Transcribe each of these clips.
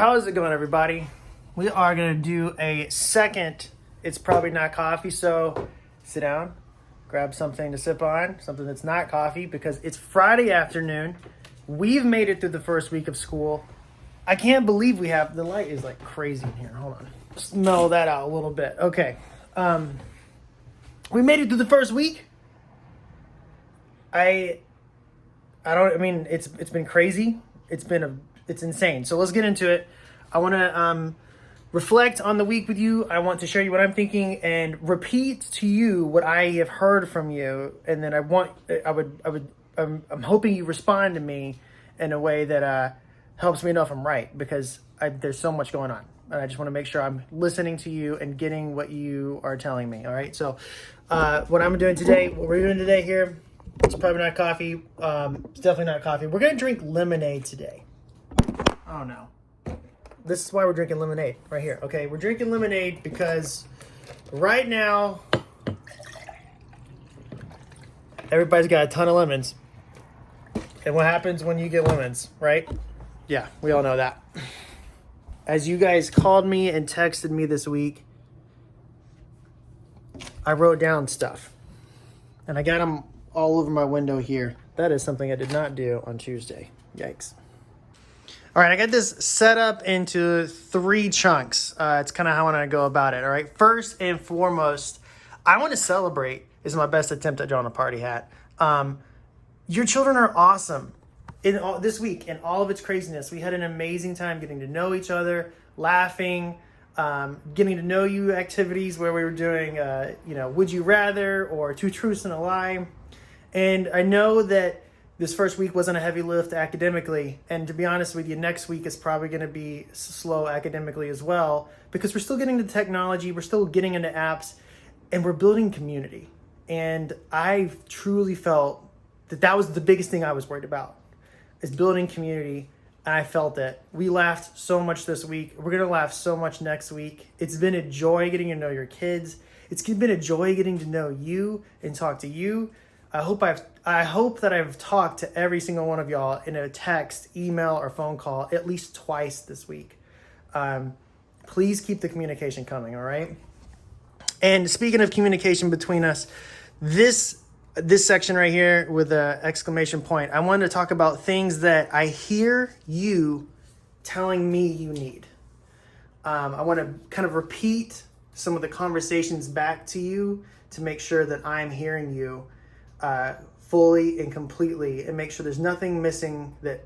How's it going, everybody? We are going to do a second It's Probably Not Coffee, so sit down, grab something to sip on, something that's not coffee, because it's Friday afternoon. We've made it through the first week of school. I can't believe we have, the light is like crazy in here. Hold on. Smell that out a little bit. Okay. We made it through the first week. I mean, it's been crazy. It's insane. So let's get into it. I want to reflect on the week with you. I want to show you what I'm thinking and repeat to you what I have heard from you. And then I'm hoping you respond to me in a way that helps me know if I'm right, because there's so much going on. And I just want to make sure I'm listening to you and getting what you are telling me. All right. So what we're doing today here, it's probably not coffee. It's definitely not coffee. We're going to drink lemonade today. Oh no. This is why we're drinking lemonade right here. Okay. We're drinking lemonade because right now, everybody's got a ton of lemons. And what happens when you get lemons, right? Yeah, we all know that. As you guys called me and texted me this week, I wrote down stuff. And I got them all over my window here. That is something I did not do on Tuesday. Yikes. All right, I got this set up into 3 chunks. It's kind of how I want to go about it, all right? First and foremost, I want to celebrate. This is my best attempt at drawing a party hat. Your children are awesome. This week, in all of its craziness, we had an amazing time getting to know each other, laughing, getting to know you activities where we were doing, Would You Rather or 2 Truths and a Lie. And I know that this first week wasn't a heavy lift academically. And to be honest with you, next week is probably going to be slow academically as well, because we're still getting to technology, we're still getting into apps, and we're building community. And I truly felt that was the biggest thing I was worried about, is building community. And I felt it. We laughed so much this week. We're going to laugh so much next week. It's been a joy getting to know your kids. It's been a joy getting to know you and talk to you. I hope that I've talked to every single one of y'all in a text, email, or phone call at least twice this week. Please keep the communication coming, all right? And speaking of communication between us, this section right here with an exclamation point, I wanted to talk about things that I hear you telling me you need. I want to kind of repeat some of the conversations back to you to make sure that I'm hearing you fully and completely, and make sure there's nothing missing that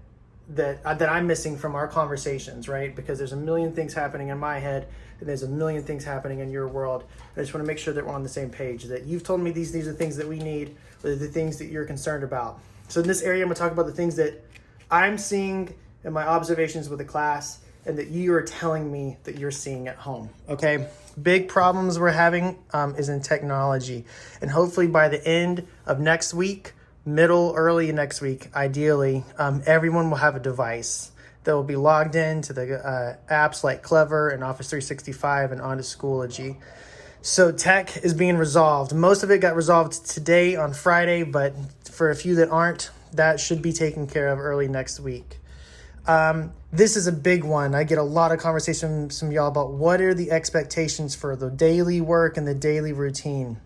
I'm missing from our conversations, right? Because there's a million things happening in my head, and there's a million things happening in your world. I just want to make sure that we're on the same page, that you've told me these are things that we need, or the things that you're concerned about. So in this area, I'm going to talk about the things that I'm seeing in my observations with the class, and that you are telling me that you're seeing at home, okay? Big problems we're having is in technology. And hopefully by the end of next week, early next week, ideally, everyone will have a device that will be logged in to the apps like Clever and Office 365 and onto Schoology. So tech is being resolved. Most of it got resolved today on Friday, but for a few that aren't, that should be taken care of early next week. This is a big one. I get a lot of conversations from y'all about what are the expectations for the daily work and the daily routine.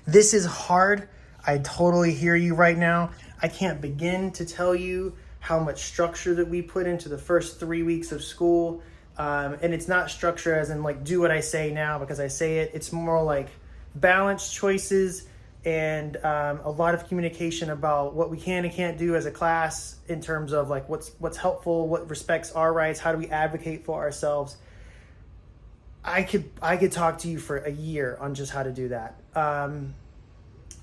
This is hard. I totally hear you right now. I can't begin to tell you how much structure that we put into the first 3 weeks of school. And it's not structure as in like do what I say now because I say it. It's more like balanced choices and a lot of communication about what we can and can't do as a class in terms of like what's helpful, what respects our rights, how do we advocate for ourselves. I could talk to you for a year on just how to do that.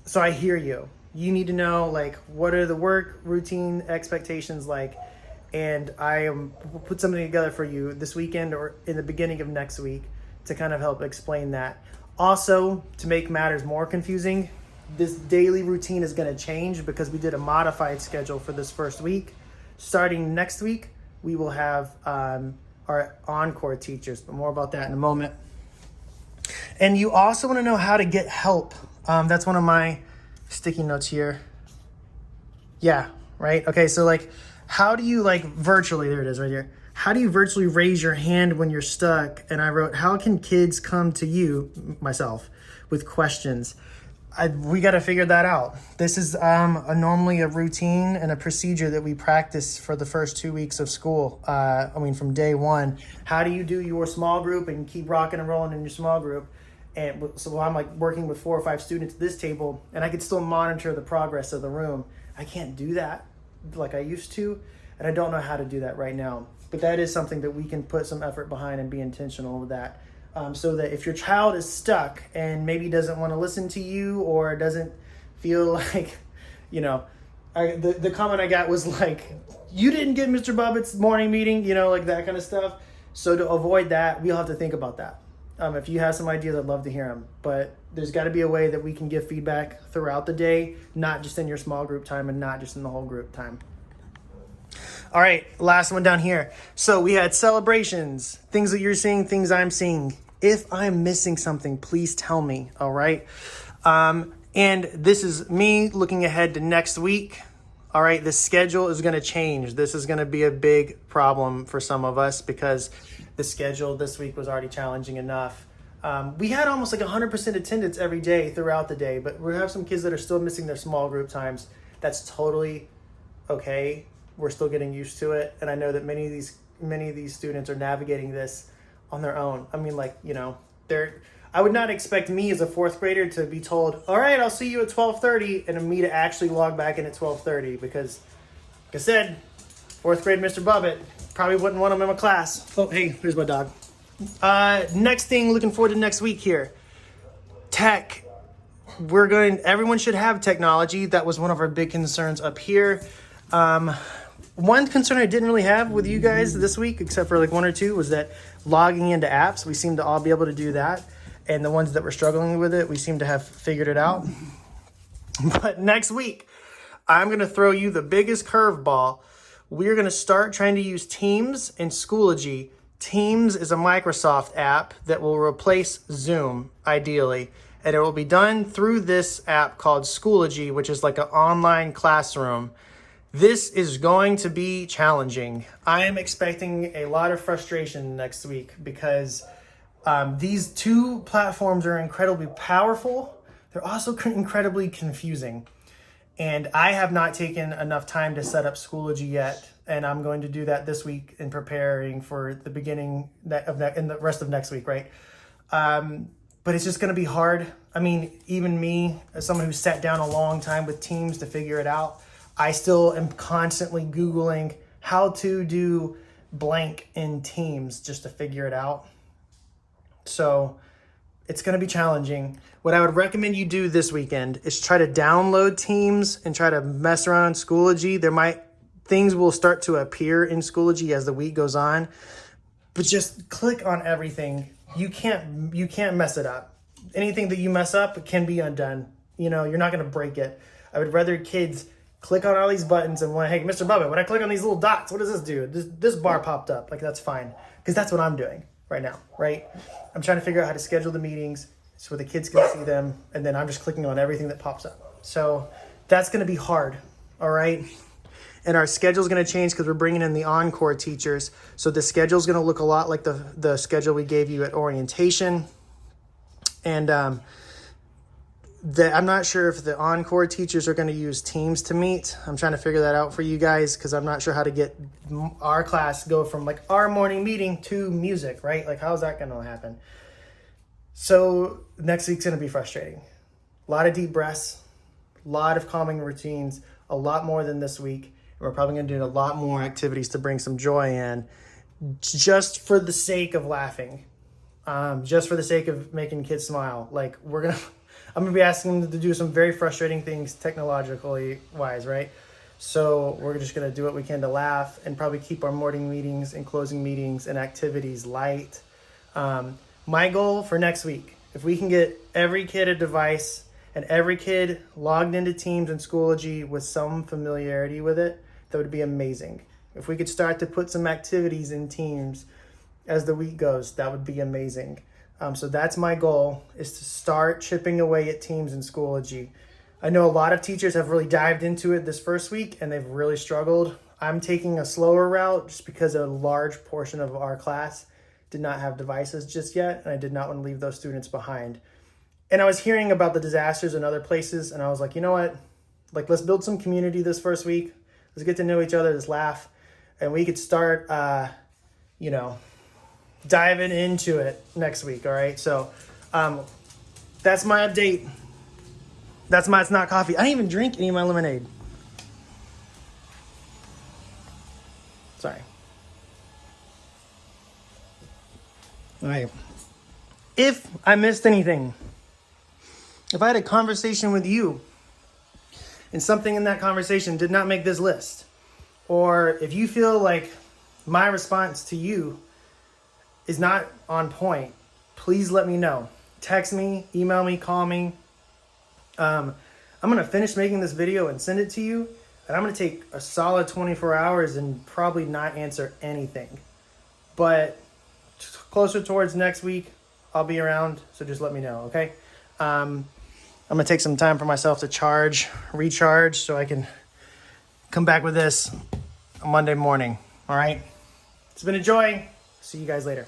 So I hear you. You need to know like what are the work routine expectations like, and will put something together for you this weekend or in the beginning of next week to kind of help explain that. Also, to make matters more confusing, this daily routine is going to change because we did a modified schedule for this first week. Starting next week, we will have our encore teachers, but more about that in a moment. And you also want to know how to get help. That's one of my sticky notes here. Yeah, right? Okay, so like, how do you like virtually, there it is right here. how do you virtually raise your hand when you're stuck? And I wrote, how can kids come to you, myself, with questions? We got to figure that out. This is normally a routine and a procedure that we practice for the first 2 weeks of school. From day one. How do you do your small group and keep rocking and rolling in your small group? And so I'm like working with 4 or 5 students at this table, and I could still monitor the progress of the room. I can't do that like I used to, and I don't know how to do that right now. But that is something that we can put some effort behind and be intentional with that. So that if your child is stuck and maybe doesn't want to listen to you or doesn't feel like, the comment I got was like, you didn't get Mr. Bubbitt's morning meeting, like that kind of stuff. So to avoid that, we'll have to think about that. If you have some ideas, I'd love to hear them. But there's got to be a way that we can give feedback throughout the day, not just in your small group time and not just in the whole group time. All right, last one down here. So we had celebrations, things that you're seeing, things I'm seeing. If I'm missing something, please tell me, all right? And this is me looking ahead to next week. All right, the schedule is going to change. This is going to be a big problem for some of us because the schedule this week was already challenging enough. We had almost like 100% attendance every day throughout the day, but we have some kids that are still missing their small group times. That's totally okay. We're still getting used to it. And I know that many of these students are navigating this on their own. I would not expect me as a 4th grader to be told, all right, I'll see you at 12:30, and me to actually log back in at 12:30 because, like I said, 4th grade Mr. Bubbitt probably wouldn't want him in my class. Oh, hey, here's my dog. Next thing, looking forward to next week here. Tech. Everyone should have technology. That was one of our big concerns up here. One concern I didn't really have with you guys this week, except for like 1 or 2, was that logging into apps, we seem to all be able to do that. And the ones that were struggling with it, we seem to have figured it out. But next week, I'm going to throw you the biggest curveball. We're going to start trying to use Teams and Schoology. Teams is a Microsoft app that will replace Zoom, ideally. And it will be done through this app called Schoology, which is like an online classroom. This is going to be challenging. I am expecting a lot of frustration next week because these 2 platforms are incredibly powerful. They're also incredibly confusing. And I have not taken enough time to set up Schoology yet. And I'm going to do that this week in preparing for the beginning in the rest of next week, right? But it's just going to be hard. Even me, as someone who sat down a long time with Teams to figure it out, I still am constantly Googling how to do blank in Teams just to figure it out. So it's going to be challenging. What I would recommend you do this weekend is try to download Teams and try to mess around in Schoology. Things will start to appear in Schoology as the week goes on, but just click on everything. You can't mess it up. Anything that you mess up can be undone. You're not going to break it. I would rather kids click on all these buttons and hey, Mr. Bubbitt, when I click on these little dots, what does this do? This bar popped up. Like, that's fine. Because that's what I'm doing right now, right? I'm trying to figure out how to schedule the meetings so the kids can see them. And then I'm just clicking on everything that pops up. So that's going to be hard, all right? And our schedule is going to change because we're bringing in the Encore teachers. So the schedule is going to look a lot like the schedule we gave you at orientation. And I'm not sure if the Encore teachers are going to use Teams to meet. I'm trying to figure that out for you guys because I'm not sure how to get our class go from like our morning meeting to music, right? Like, how's that going to happen? So next week's going to be frustrating. A lot of deep breaths, a lot of calming routines, a lot more than this week. And we're probably going to do a lot more activities to bring some joy in just for the sake of laughing, just for the sake of making kids smile. Like, I'm going to be asking them to do some very frustrating things technologically wise, right? So we're just going to do what we can to laugh and probably keep our morning meetings and closing meetings and activities light. My goal for next week, if we can get every kid a device and every kid logged into Teams and Schoology with some familiarity with it, that would be amazing. If we could start to put some activities in Teams as the week goes, that would be amazing. So that's my goal, is to start chipping away at Teams and Schoology. I know a lot of teachers have really dived into it this first week and they've really struggled. I'm taking a slower route just because a large portion of our class did not have devices just yet, and I did not want to leave those students behind. And I was hearing about the disasters in other places, and I was like, you know what? Like, let's build some community this first week. Let's get to know each other, let's laugh, and we could start, you know, diving into it next week, all right? So that's my update. That's my It's Not Coffee. I didn't even drink any of my lemonade. Sorry. All right. If I missed anything, if I had a conversation with you and something in that conversation did not make this list, or if you feel like my response to you is not on point, please let me know. Text me, email me, call me. I'm going to finish making this video and send it to you, and I'm going to take a solid 24 hours and probably not answer anything. But closer towards next week, I'll be around, so just let me know, okay? I'm going to take some time for myself to recharge, so I can come back with this on Monday morning, all right? It's been a joy. See you guys later.